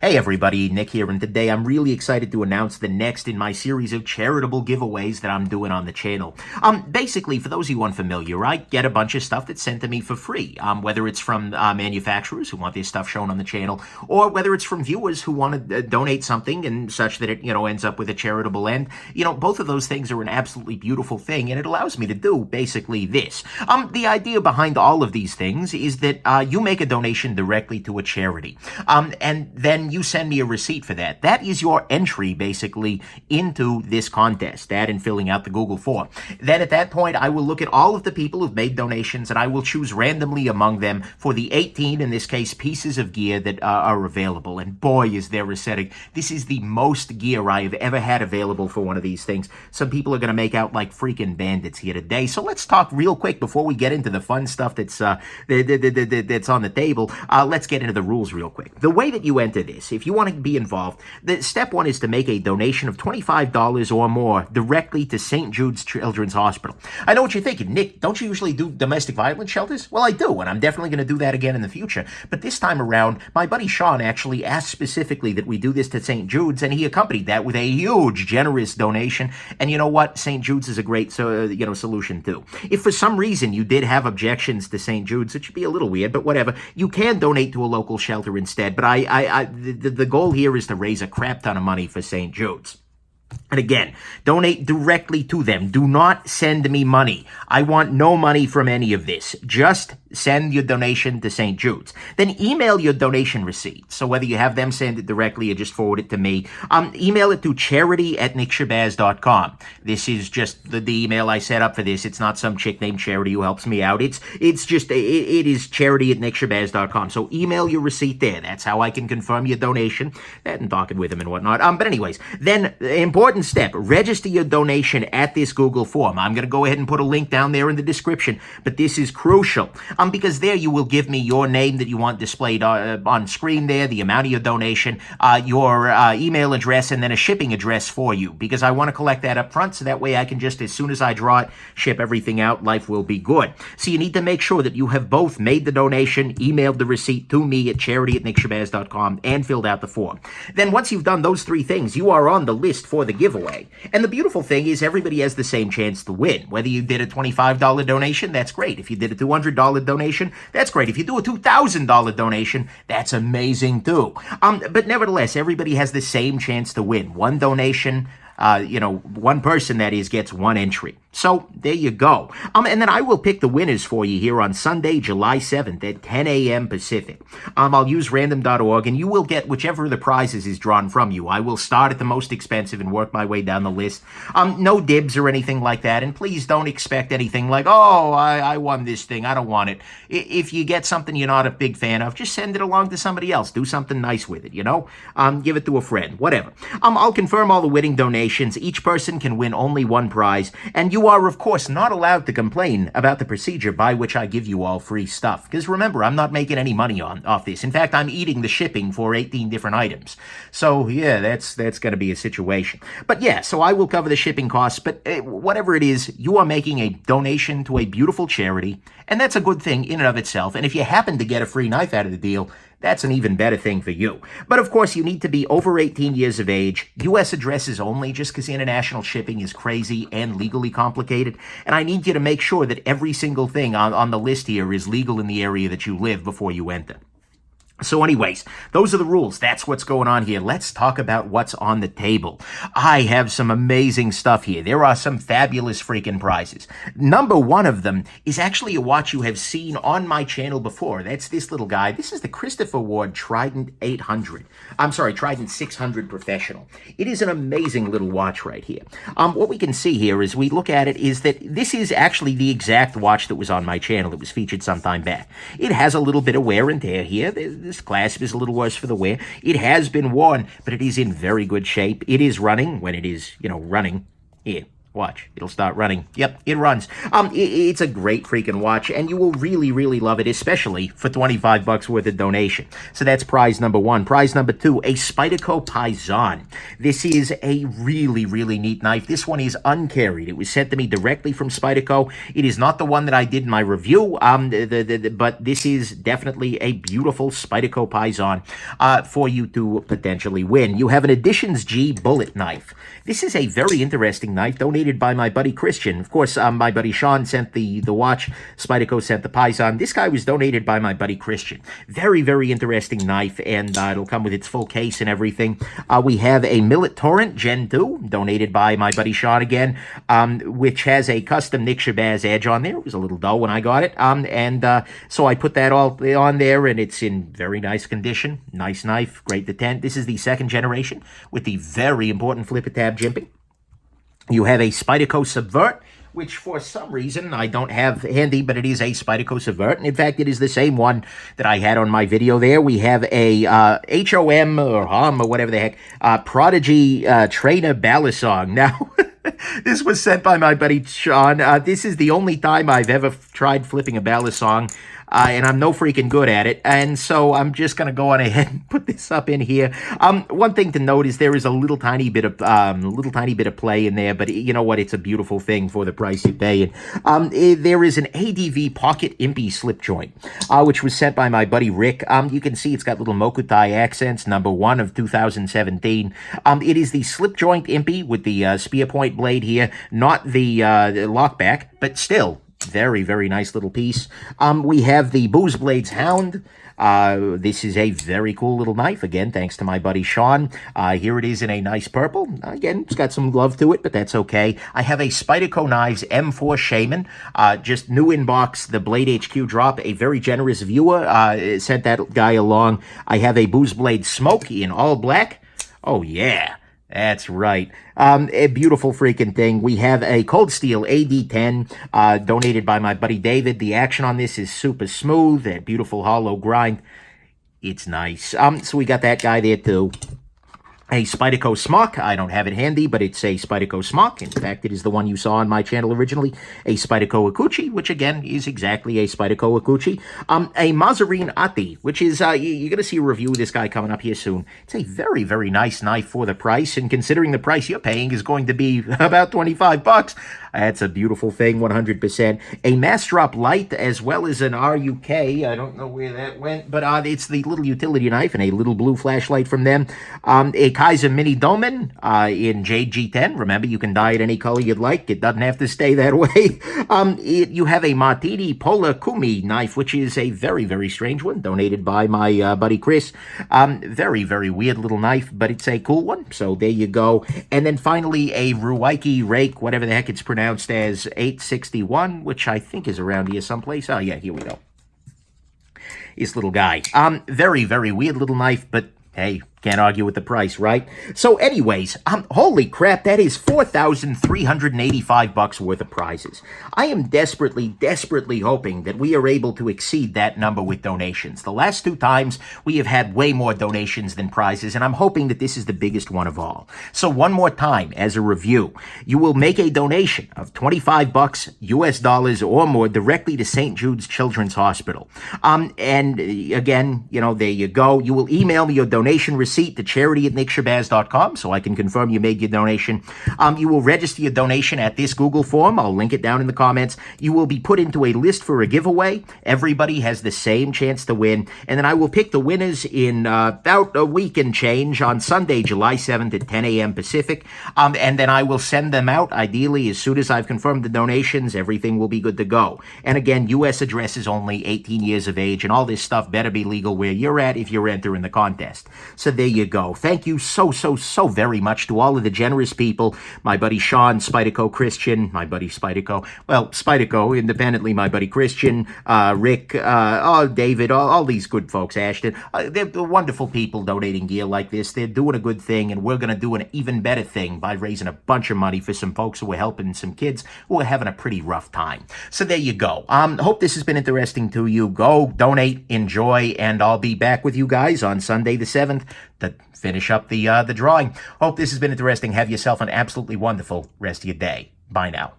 Hey everybody, Nick here, and today I'm really excited to announce the next in my series of charitable giveaways that I'm doing on the channel. Basically, for those of you unfamiliar, I get a bunch of stuff that's sent to me for free, whether it's from manufacturers who want their stuff shown on the channel, or whether it's from viewers who want to donate something and such that it, ends up with a charitable end. Both of those things are an absolutely beautiful thing, and it allows me to do basically this. The idea behind all of these things is that you make a donation directly to a charity, and then you send me a receipt for that. That is your entry, basically, into this contest, that and filling out the Google form. Then at that point, I will look at all of the people who've made donations, and I will choose randomly among them for the 18, in this case, pieces of gear that are available. And boy, is there a setting. This is the most gear I have ever had available for one of these things. Some people are going to make out like freaking bandits here today. So let's talk real quick before we get into the fun stuff that's on the table. Let's get into the rules real quick. The way that you enter this, if you want to be involved, the step one is to make a donation of $25 or more directly to St. Jude's Children's Hospital. I know what you're thinking, Nick, don't you usually do domestic violence shelters? Well, I do, and I'm definitely going to do that again in the future. But this time around, my buddy Sean actually asked specifically that we do this to St. Jude's, and he accompanied that with a huge, generous donation. And you know what? St. Jude's is a great solution too. If for some reason you did have objections to St. Jude's, it should be a little weird, but whatever, you can donate to a local shelter instead. But the goal here is to raise a crap ton of money for St. Jude's. And again, donate directly to them. Do not send me money. I want no money from any of this. Just send your donation to St. Jude's. Then email your donation receipt. So whether you have them send it directly or just forward it to me, email it to charity@nickshabazz.com. This is just the email I set up for this. It's not some chick named Charity who helps me out. It is charity@nickshabazz.com. So email your receipt there. That's how I can confirm your donation. That and talking with them and whatnot. But anyways, then important step, register your donation at this Google form. I'm going to go ahead and put a link down there in the description, but this is crucial because there you will give me your name that you want displayed on screen there, the amount of your donation, your email address, and then a shipping address for you, because I want to collect that up front so that way I can just, as soon as I draw it, ship everything out. Life will be good. So you need to make sure that you have both made the donation, emailed the receipt to me at charity@nickshabazz.com, and filled out the form. Then once you've done those three things, you are on the list for the giveaway. And the beautiful thing is everybody has the same chance to win. Whether you did a $25 donation, that's great. If you did a $200 donation, that's great. If you do a $2,000 donation, that's amazing too. But nevertheless, everybody has the same chance to win. One donation, one person, that is, gets one entry. So there you go. And then I will pick the winners for you here on Sunday, July 7th at 10 a.m. Pacific. I'll use random.org, and you will get whichever of the prizes is drawn from you. I will start at the most expensive and work my way down the list. No dibs or anything like that. And please don't expect anything like, oh, I won this thing. I don't want it. If you get something you're not a big fan of, just send it along to somebody else. Do something nice with it, give it to a friend, whatever. I'll confirm all the winning donations. Each person can win only one prize, and you are, of course, not allowed to complain about the procedure by which I give you all free stuff. Because remember, I'm not making any money off this. In fact, I'm eating the shipping for 18 different items. So, yeah, that's going to be a situation. But yeah, so I will cover the shipping costs. But whatever it is, you are making a donation to a beautiful charity, and that's a good thing in and of itself. And if you happen to get a free knife out of the deal, that's an even better thing for you. But of course, you need to be over 18 years of age, U.S. addresses only, just because international shipping is crazy and legally complicated. And I need you to make sure that every single thing on the list here is legal in the area that you live before you enter. So anyways, those are the rules. That's what's going on here. Let's talk about what's on the table. I have some amazing stuff here. There are some fabulous freaking prizes. Number one of them is actually a watch you have seen on my channel before. That's this little guy. This is the Christopher Ward Trident 800. Trident 600 Professional. It is an amazing little watch right here. What we can see here as we look at it is that this is actually the exact watch that was on my channel. It was featured some time back. It has a little bit of wear and tear here. This clasp is a little worse for the wear. It has been worn, but it is in very good shape. It is running when it is, running here. Watch, it'll start running. Yep, it runs. It's a great freaking watch, and you will really, really love it, especially for 25 bucks worth of donation. So that's prize number one. Prize number two, a Spyderco Paisan. This is a really, really neat knife. This one is uncarried. It was sent to me directly from Spyderco. It is not the one that I did in my review, but this is definitely a beautiful Spyderco Paisan for you to potentially win. You have an Editions G bullet knife. This is a very interesting knife donated by my buddy Christian. Of course, my buddy Sean sent the watch. Spyderco sent the Paisan. This guy was donated by my buddy Christian. Very, very interesting knife, and it'll come with its full case and everything. We have a Millet Torrent Gen 2, donated by my buddy Sean again, which has a custom Nick Shabazz edge on there. It was a little dull when I got it, so I put that all on there, and it's in very nice condition. Nice knife, great detent. This is the second generation with the very important flipper tab jimping. You have a Spyderco Subvert, which for some reason I don't have handy, but it is a Spyderco Subvert. And in fact, it is the same one that I had on my video there. We have a HOM or HOM or whatever the heck, Prodigy Trainer Balisong. Now, this was sent by my buddy Sean. This is the only time I've ever tried flipping a Balisong. And I'm no freaking good at it, and so I'm just going to go on ahead and put this up in here. One thing to note is there is a little tiny bit of play in there, but you know what? It's a beautiful thing for the price you pay. And there is an ADV Pocket Impy slip joint, which was sent by my buddy Rick. You can see it's got little Mokutai accents, number 1 of 2017. It is the slip joint Impy with the spear point blade here, not the lockback, but still. Very, very nice little piece. We have the Booze Blades Hound. This is a very cool little knife, again, thanks to my buddy Sean. Here it is in a nice purple. Again, it's got some love to it, but that's okay. I have a Spyderco Knives M4 Shaymin. Just new inbox, the Blade HQ drop. A very generous viewer sent that guy along. I have a Booze Blade Smoke in all black. Oh, yeah. That's right. A beautiful freaking thing. We have a Cold Steel AD10 donated by my buddy David. The action on this is super smooth. That beautiful hollow grind. It's nice. So we got that guy there too. A Spyderco Smoke. I don't have it handy, but it's a Spyderco Smoke. In fact, it is the one you saw on my channel originally. A Spyderco Akuchi, which again is exactly a Spyderco Akuchi. A Mazarine Ati, which is, you're going to see a review of this guy coming up here soon. It's a very, very nice knife for the price, and considering the price you're paying is going to be about 25 bucks, that's a beautiful thing, 100%. A Mass Drop Light, as well as an RUK. I don't know where that went, but it's the little utility knife and a little blue flashlight from them. A Kaiser Mini Domen in Jade G10. Remember, you can dye it any color you'd like. It doesn't have to stay that way. You have a Martini Polar Kumi knife, which is a very, very strange one, donated by my buddy Chris. Very, very weird little knife, but it's a cool one. So there you go. And then finally, a Ruwaiki Rake, whatever the heck it's pronounced as, 861, which I think is around here someplace. Oh, yeah, here we go. This little guy. Very, very weird little knife, but hey, can't argue with the price, right? So anyways, holy crap, that is 4,385 bucks worth of prizes. I am desperately, desperately hoping that we are able to exceed that number with donations. The last 2 times, we have had way more donations than prizes, and I'm hoping that this is the biggest one of all. So one more time, as a review, you will make a donation of 25 bucks US dollars or more directly to St. Jude's Children's Hospital. And again, you know, there you go. You will email me your donation receipt to charity@nickshabazz.com so I can confirm you made your donation. You will register your donation at this Google form. I'll link it down in the comments. You will be put into a list for a giveaway. Everybody has the same chance to win. And then I will pick the winners in about a week and change on Sunday, July 7th at 10 a.m. Pacific. And then I will send them out, ideally, as soon as I've confirmed the donations. Everything will be good to go. And again, U.S. addresses only, 18 years of age, and all this stuff better be legal where you're at if you're entering the contest. So there you go. Thank you so very much to all of the generous people. My buddy Sean, Spyderco Christian, my buddy Spyderco, well, Spyderco, independently, my buddy Christian, Rick, David, all these good folks, Ashton. They're wonderful people donating gear like this. They're doing a good thing, and we're going to do an even better thing by raising a bunch of money for some folks who are helping some kids who are having a pretty rough time. So there you go. Hope this has been interesting to you. Go, donate, enjoy, and I'll be back with you guys on Sunday the 7th to finish up the drawing. Hope this has been interesting. Have yourself an absolutely wonderful rest of your day. Bye now.